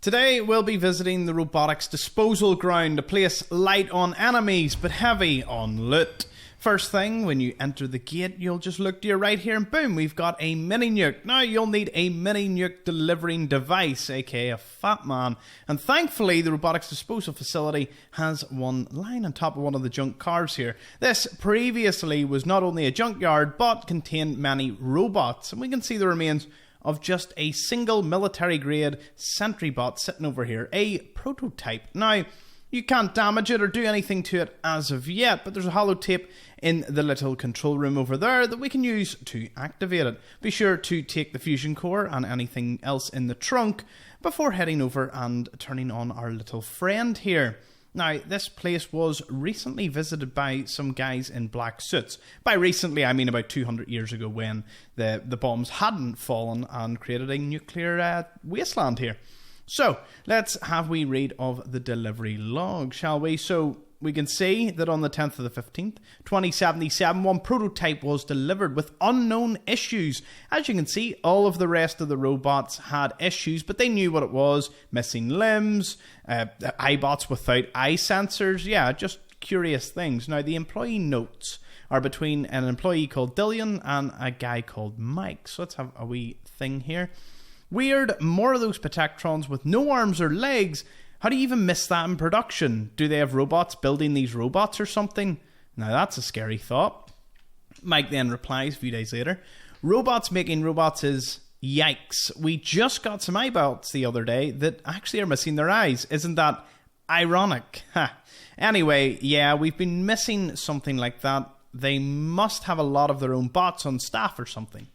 Today we'll be visiting the Robotics Disposal Ground, a place light on enemies but heavy on loot. First thing, when you enter the gate, you'll just look to your right here and boom, we've got a mini nuke. Now you'll need a mini nuke delivering device, aka a fat man. And thankfully the Robotics Disposal facility has one lying on top of one of the junk cars here. This previously was not only a junkyard but contained many robots, and we can see the remains of just a single military-grade sentry bot sitting over here, a prototype. Now, you can't damage it or do anything to it as of yet, but there's a holotape in the little control room over there that we can use to activate it. Be sure to take the fusion core and anything else in the trunk before heading over and turning on our little friend here. Now, this place was recently visited by some guys in black suits. By recently, I mean about 200 years ago when the bombs hadn't fallen and created a nuclear wasteland here. So, let's have we read of the delivery log, shall we? So, we can see that on the 10th of the 15th, 2077, one prototype was delivered with unknown issues. As you can see, all of the rest of the robots had issues, but they knew what it was. Missing limbs, iBots without eye sensors, yeah, just curious things. Now, the employee notes are between an employee called Dillian and a guy called Mike. So let's have a wee thing here. Weird, more of those Protectrons with no arms or legs. How do you even miss that in production? Do they have robots building these robots or something? Now that's a scary thought. Mike then replies a few days later, robots making robots is yikes. We just got some eyeballs the other day that actually are missing their eyes. Isn't that ironic? Anyway, yeah, we've been missing something like that. They must have a lot of their own bots on staff or something.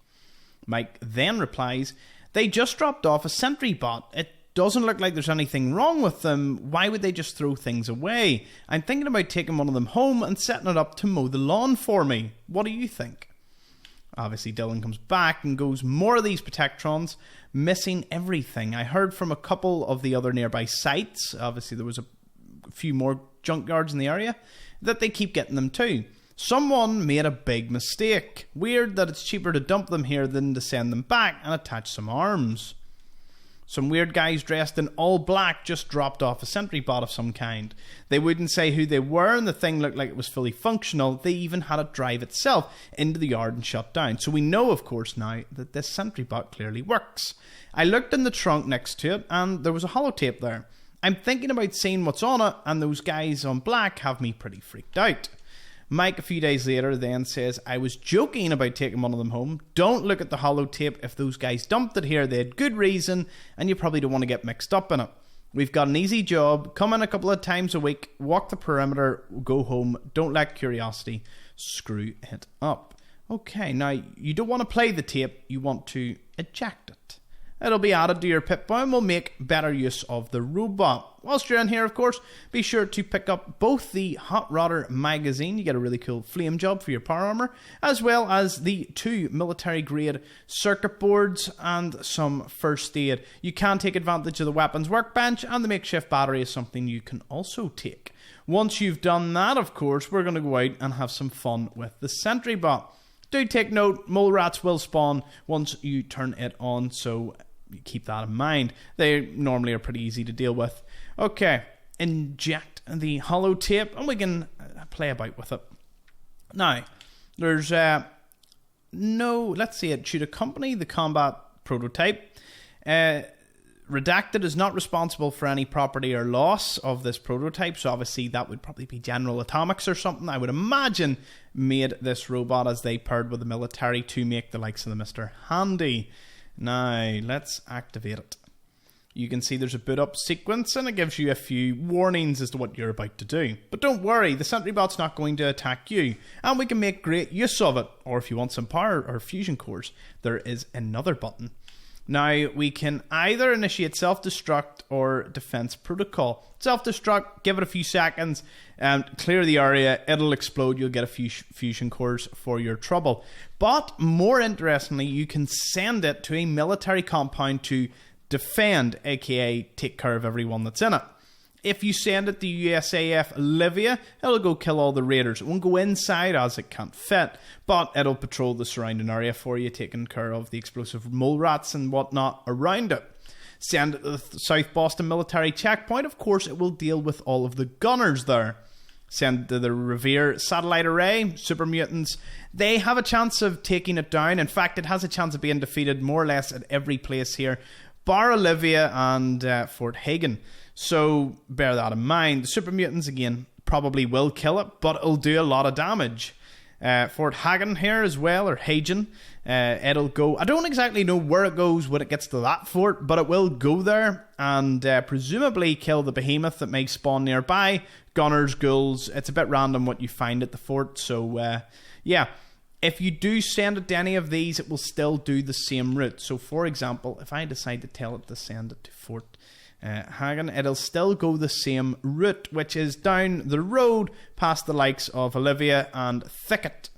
Mike then replies, they just dropped off a sentry bot. It doesn't look like there's anything wrong with them. Why would they just throw things away? I'm thinking about taking one of them home and setting it up to mow the lawn for me. What do you think? Obviously, Dylan comes back and goes, more of these Protectrons, missing everything. I heard from a couple of the other nearby sites, obviously there was a few more junkyards in the area, that they keep getting them too. Someone made a big mistake. Weird that it's cheaper to dump them here than to send them back and attach some arms. Some weird guys dressed in all black just dropped off a sentry bot of some kind. They wouldn't say who they were and the thing looked like it was fully functional. They even had it drive itself into the yard and shut down. So we know, of course, now that this sentry bot clearly works. I looked in the trunk next to it and there was a holotape there. I'm thinking about seeing what's on it, and those guys on black have me pretty freaked out. Mike, a few days later, then says, I was joking about taking one of them home. Don't look at the holotape. If those guys dumped it here, they had good reason, and you probably don't want to get mixed up in it. We've got an easy job. Come in a couple of times a week, walk the perimeter, go home. Don't let curiosity screw it up. Okay, now, you don't want to play the tape. You want to eject it. It'll be added to your Pip-Boy and will make better use of the robot. Whilst you're in here, of course, be sure to pick up both the Hot Rodder magazine. You get a really cool flame job for your power armor, as well as the 2 military-grade circuit boards and some first aid. You can take advantage of the weapons workbench, and the makeshift battery is something you can also take. Once you've done that, of course, we're going to go out and have some fun with the sentry bot. Do take note, mole rats will spawn once you turn it on, so keep that in mind. They normally are pretty easy to deal with. Okay, inject the holotape and we can play about with it. Now, there's let's see, it should accompany the combat prototype. Redacted is not responsible for any property or loss of this prototype, so obviously that would probably be General Atomics or something, I would imagine, made this robot as they paired with the military to make the likes of the Mr. Handy. Now, let's activate it. You can see there's a boot up sequence and it gives you a few warnings as to what you're about to do. But don't worry, the sentry bot's not going to attack you, and we can make great use of it. Or if you want some power or fusion cores, there is another button. Now, we can either initiate self-destruct or defense protocol. Self-destruct, give it a few seconds, and clear the area, it'll explode, you'll get a few fusion cores for your trouble. But, more interestingly, you can send it to a military compound to defend, aka take care of everyone that's in it. If you send it to USAF Olivia, it'll go kill all the raiders. It won't go inside as it can't fit, but it'll patrol the surrounding area for you, taking care of the explosive mole rats and whatnot around it. Send it to the South Boston military checkpoint. Of course, it will deal with all of the gunners there. Send it to the Revere satellite array. Super mutants, they have a chance of taking it down. In fact, it has a chance of being defeated more or less at every place here, bar Olivia and Fort Hagen. So bear that in mind. The super mutants, again, probably will kill it, but it'll do a lot of damage. Fort Hagen here as well, or Hagen. It'll go, I don't exactly know where it goes when it gets to that fort, but it will go there and presumably kill the behemoth that may spawn nearby. Gunners, ghouls, it's a bit random what you find at the fort. So yeah, if you do send it to any of these, it will still do the same route. So for example, if I decide to tell it to send it to Fort Hagen, it'll still go the same route, which is down the road past the likes of Olivia and Thicket.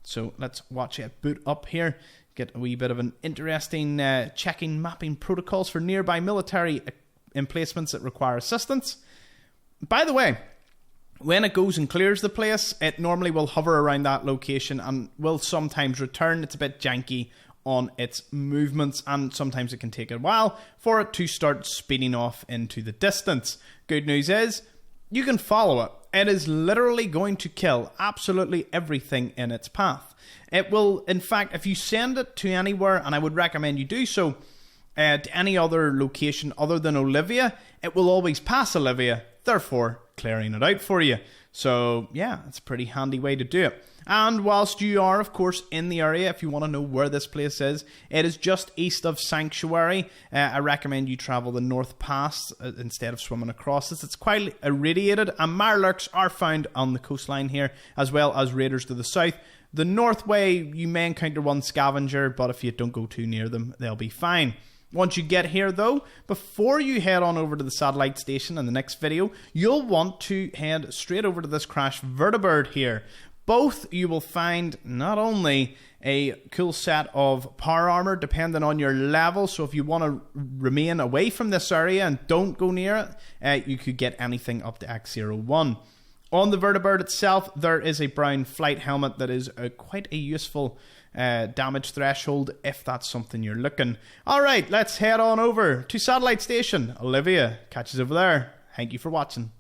So let's watch it boot up here, get a wee bit of an interesting checking mapping protocols for nearby military emplacements that require assistance. By the way, when it goes and clears the place, it normally will hover around that location and will sometimes return. It's a bit janky on its movements, and sometimes it can take a while for it to start speeding off into the distance. Good news is, you can follow it. It is literally going to kill absolutely everything in its path. It will, in fact, if you send it to anywhere, and I would recommend you do so, to any other location other than Olivia, it will always pass Olivia, therefore clearing it out for you. So yeah, it's a pretty handy way to do it. And whilst you are, of course, in the area, if you want to know where this place is, it is just east of Sanctuary. I recommend you travel the North Pass instead of swimming across this. It's quite irradiated, and Mirelurks are found on the coastline here, as well as raiders to the south. The north way, you may encounter one scavenger, but if you don't go too near them, they'll be fine. Once you get here though, before you head on over to the satellite station in the next video, you'll want to head straight over to this crashed vertibird here. Both you will find not only a cool set of power armor depending on your level, so if you want to remain away from this area and don't go near it, you could get anything up to X01. On the vertibird itself, there is a brown flight helmet that is quite a useful damage threshold if that's something you're looking. Alright, let's head on over to satellite station Olivia. Catch us over there. Thank you for watching.